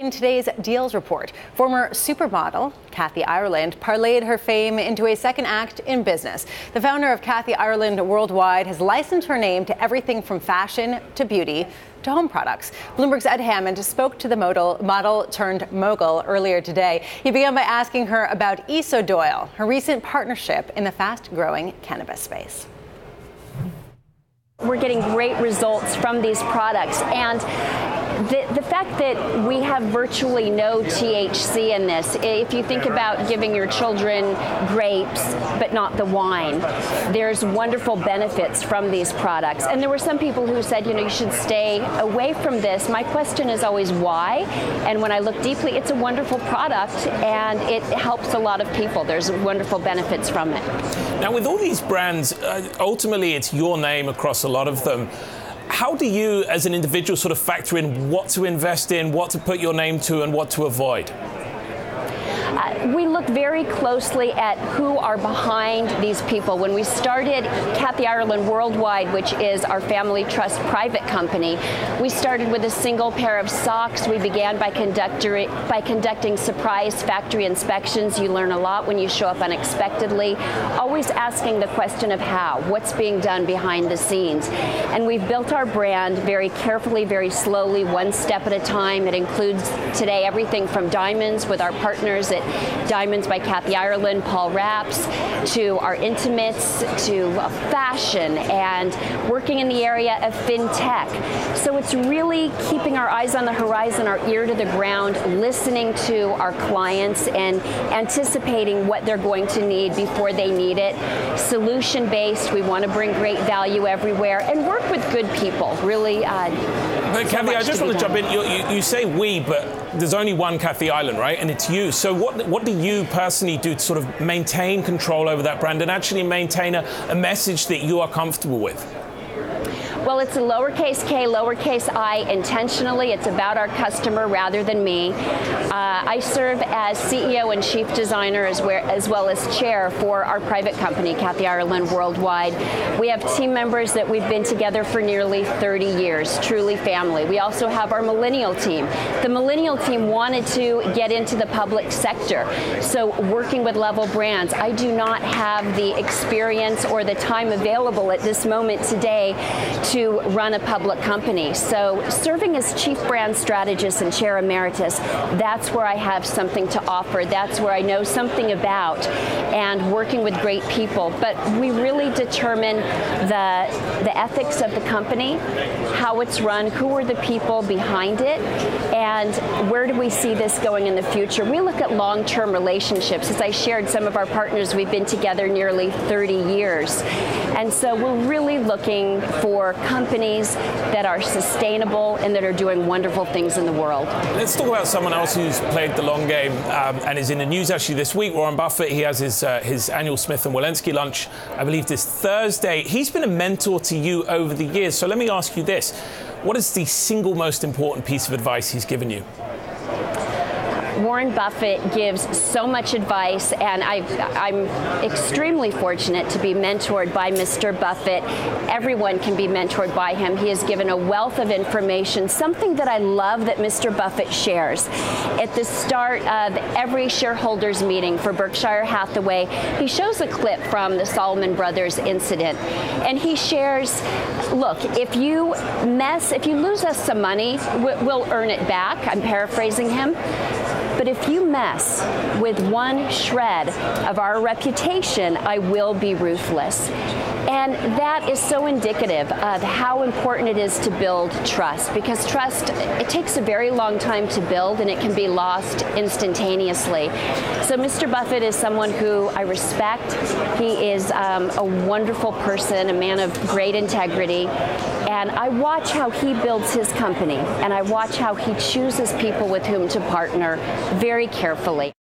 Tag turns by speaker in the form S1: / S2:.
S1: In today's Deals Report, former supermodel Kathy Ireland parlayed her fame into a second act in business. The founder of Kathy Ireland Worldwide has licensed her name to everything from fashion to beauty to home products. Bloomberg's Ed Hammond spoke to the model turned mogul earlier today. He began by asking her about Isodoil, her recent partnership in the fast-growing cannabis space.
S2: We're getting great results from these products, and the fact that we have virtually no THC in this, if you think about giving your children grapes but not the wine, there's wonderful benefits from these products. And there were some people who said, you should stay away from this. My question is always why? And when I look deeply, it's a wonderful product and it helps a lot of people. There's wonderful benefits from it.
S3: Now, with all these brands, ultimately it's your name across a lot of them. How do you, as an individual, sort of factor in what to invest in, what to put your name to, and what to avoid?
S2: We look very closely at who are behind these people. When we started Kathy Ireland Worldwide, which is our family trust private company, we started with a single pair of socks. We began by conducting surprise factory inspections. You learn a lot when you show up unexpectedly, always asking the question of how, what's being done behind the scenes. And we've built our brand very carefully, very slowly, one step at a time. It includes today everything from diamonds with our partners at Diamonds by Kathy Ireland, Paul Rapps, to our intimates, to fashion, and working in the area of fintech. So it's really keeping our eyes on the horizon, our ear to the ground, listening to our clients and anticipating what they're going to need before they need it. Solution-based, we want to bring great value everywhere and work with good people, really.
S3: But Kathy, I just want to jump in. You say we, but there's only one Kathy Ireland, right? And it's you. So what do you personally do to sort of maintain control over that brand and actually maintain a message that you are comfortable with?
S2: Well, it's a lowercase k, lowercase I intentionally. It's about our customer rather than me. I serve as CEO and chief designer as well as chair for our private company, Kathy Ireland Worldwide. We have team members that we've been together for nearly 30 years, truly family. We also have our millennial team. The millennial team wanted to get into the public sector, so working with Level Brands. I do not have the experience or the time available at this moment today to run a public company. So serving as chief brand strategist and chair emeritus, that's where I have something to offer. That's where I know something about, and working with great people. But we really determine the ethics of the company, how it's run, who are the people behind it, and where do we see this going in the future. We look at long-term relationships. As I shared, some of our partners, we've been together nearly 30 years. And so we're really looking for companies that are sustainable and that are doing wonderful things in the world.
S3: Let's talk about someone else who's played the long game and is in the news actually this week. Warren Buffett, he has his annual Smith & Wollensky lunch, I believe, this Thursday. He's been a mentor to you over the years. So let me ask you this. What is the single most important piece of advice he's given you?
S2: Warren Buffett gives so much advice, and I'm extremely fortunate to be mentored by Mr. Buffett. Everyone can be mentored by him. He has given a wealth of information, something that I love that Mr. Buffett shares. At the start of every shareholders meeting for Berkshire Hathaway, he shows a clip from the Salomon Brothers incident, and he shares, look, if you lose us some money, we'll earn it back. I'm paraphrasing him. But if you mess with one shred of our reputation, I will be ruthless. And that is so indicative of how important it is to build trust, because trust, it takes a very long time to build and it can be lost instantaneously. So Mr. Buffett is someone who I respect. He is a wonderful person, a man of great integrity. And I watch how he builds his company, and I watch how he chooses people with whom to partner very carefully.